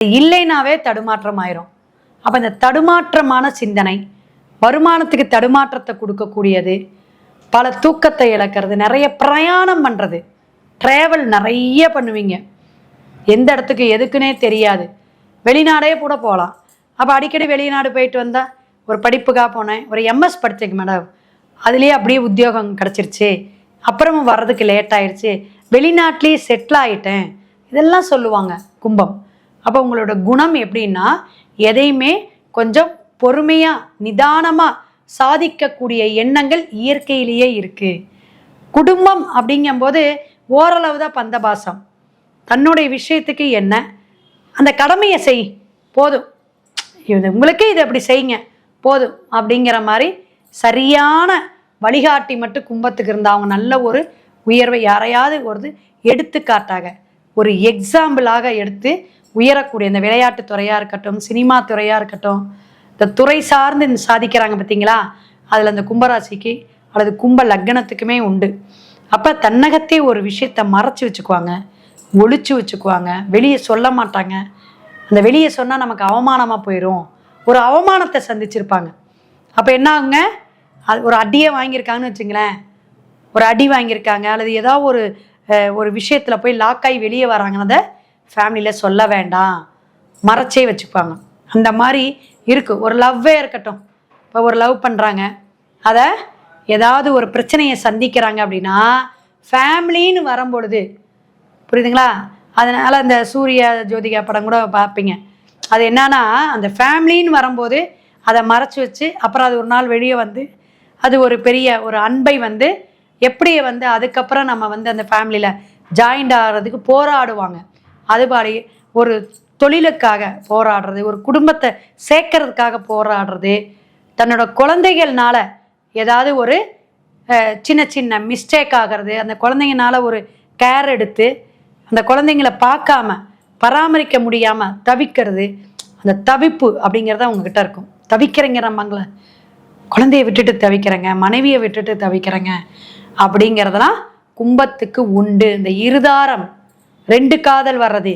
இல்லைனாவே தடுமாற்றம் ஆயிரும். அப்ப இந்த தடுமாற்றமான சிந்தனை வருமானத்துக்கு தடுமாற்றத்தை கொடுக்கக்கூடியது, பல தூக்கத்தை இழக்கிறது, நிறைய பிரயாணம் பண்றது, டிராவல் நிறைய பண்ணுவீங்க, எந்த இடத்துக்கு எதுக்குன்னே தெரியாது, வெளிநாடே கூட போகலாம். அப்போ அடிக்கடி வெளிநாடு போயிட்டு வந்தா, ஒரு படிப்புக்காக போனேன், ஒரு எம்எஸ் படித்தேங்க மேடம், அதுலேயே அப்படியே உத்தியோகம் கிடச்சிருச்சு, அப்புறமும் வர்றதுக்கு லேட் ஆயிடுச்சு, வெளிநாட்டிலேயே செட்டில் ஆகிட்டேன், இதெல்லாம் சொல்லுவாங்க கும்பம். அப்போ உங்களோட குணம் எப்படின்னா, எதையுமே கொஞ்சம் பொறுமையாக நிதானமாக சாதிக்கக்கூடிய எண்ணங்கள் இயற்கையிலேயே இருக்குது. குடும்பம் அப்படிங்கும்போது ஓரளவு தான் பந்தபாசம். தன்னுடைய விஷயத்துக்கு என்ன, அந்த கடமையை செய் போதும், இது உங்களுக்கே இதை அப்படி செய்யுங்க போதும் அப்படிங்கிற மாதிரி சரியான வழிகாட்டி மட்டும் கும்பத்துக்கு இருந்தால் அவங்க நல்ல ஒரு உயர்வை யாரையாவது ஒரு எடுத்துக்காட்டாக ஒரு எக்ஸாம்பிளாக எடுத்து உயரக்கூடிய, இந்த விளையாட்டு துறையாக இருக்கட்டும், சினிமா துறையாக இருக்கட்டும், இந்த துறை சார்ந்து சாதிக்கிறாங்க பார்த்தீங்களா, அதில் அந்த கும்பராசிக்கு அல்லது கும்ப லக்னத்துக்குமே உண்டு. அப்போ தன்னகத்தே ஒரு விஷயத்தை மறைச்சி வச்சுக்குவாங்க, ஒழிச்சு வச்சுக்குவாங்க, வெளியே சொல்ல மாட்டாங்க. அந்த வெளியே சொன்னால் நமக்கு அவமானமாக போயிடும், ஒரு அவமானத்தை சந்திச்சிருப்பாங்க. அப்போ என்ன ஆகுங்க, அது ஒரு அடியை வாங்கியிருக்காங்கன்னு வச்சுங்களேன், ஒரு அடி வாங்கியிருக்காங்க அல்லது ஏதாவது ஒரு விஷயத்தில் போய் லாக்காகி வெளியே வராங்கன்னு அதை ஃபேமிலியில் சொல்ல வேண்டாம், மறைச்சே வச்சுப்பாங்க. அந்த மாதிரி இருக்குது. ஒரு லவ்வே இருக்கட்டும், இப்போ ஒரு லவ் பண்ணுறாங்க, அதை ஏதாவது ஒரு பிரச்சனையை சந்திக்கிறாங்க அப்படின்னா ஃபேமிலின்னு வரும்பொழுது, புரியுதுங்களா, அதனால் அந்த சூரிய ஜோதிகா படம் கூட பார்ப்பீங்க, அது என்னன்னா அந்த ஃபேமிலின்னு வரும்போது அதை மறைச்சி வச்சு அப்புறம் அது ஒரு நாள் வெளியே வந்து அது ஒரு பெரிய ஒரு அன்பை வந்து எப்படி வந்து அதுக்கப்புறம் நம்ம வந்து அந்த ஃபேமிலியில் ஜாயிண்ட் ஆகிறதுக்கு போராடுவாங்க. அதுபாடி ஒரு தொழிலுக்காக போராடுறது, ஒரு குடும்பத்தை சேர்க்கறதுக்காக போராடுறது, தன்னோட குழந்தைகள்னால ஏதாவது ஒரு சின்ன சின்ன மிஸ்டேக் ஆகிறது, அந்த குழந்தைங்கனால ஒரு கேர் எடுத்து அந்த குழந்தைங்களை பார்க்காம பராமரிக்க முடியாமல் தவிக்கிறது, அந்த தவிப்பு அப்படிங்கிறத அவங்கக்கிட்ட இருக்கும். தவிக்கிறேங்கிறம்பாங்களே, குழந்தைய விட்டுட்டு தவிக்கிறேங்க, மனைவியை விட்டுட்டு தவிக்கிறேங்க அப்படிங்கிறதுலாம் கும்பத்துக்கு உண்டு. இந்த இருதாரம் 2 காதல் வர்றது,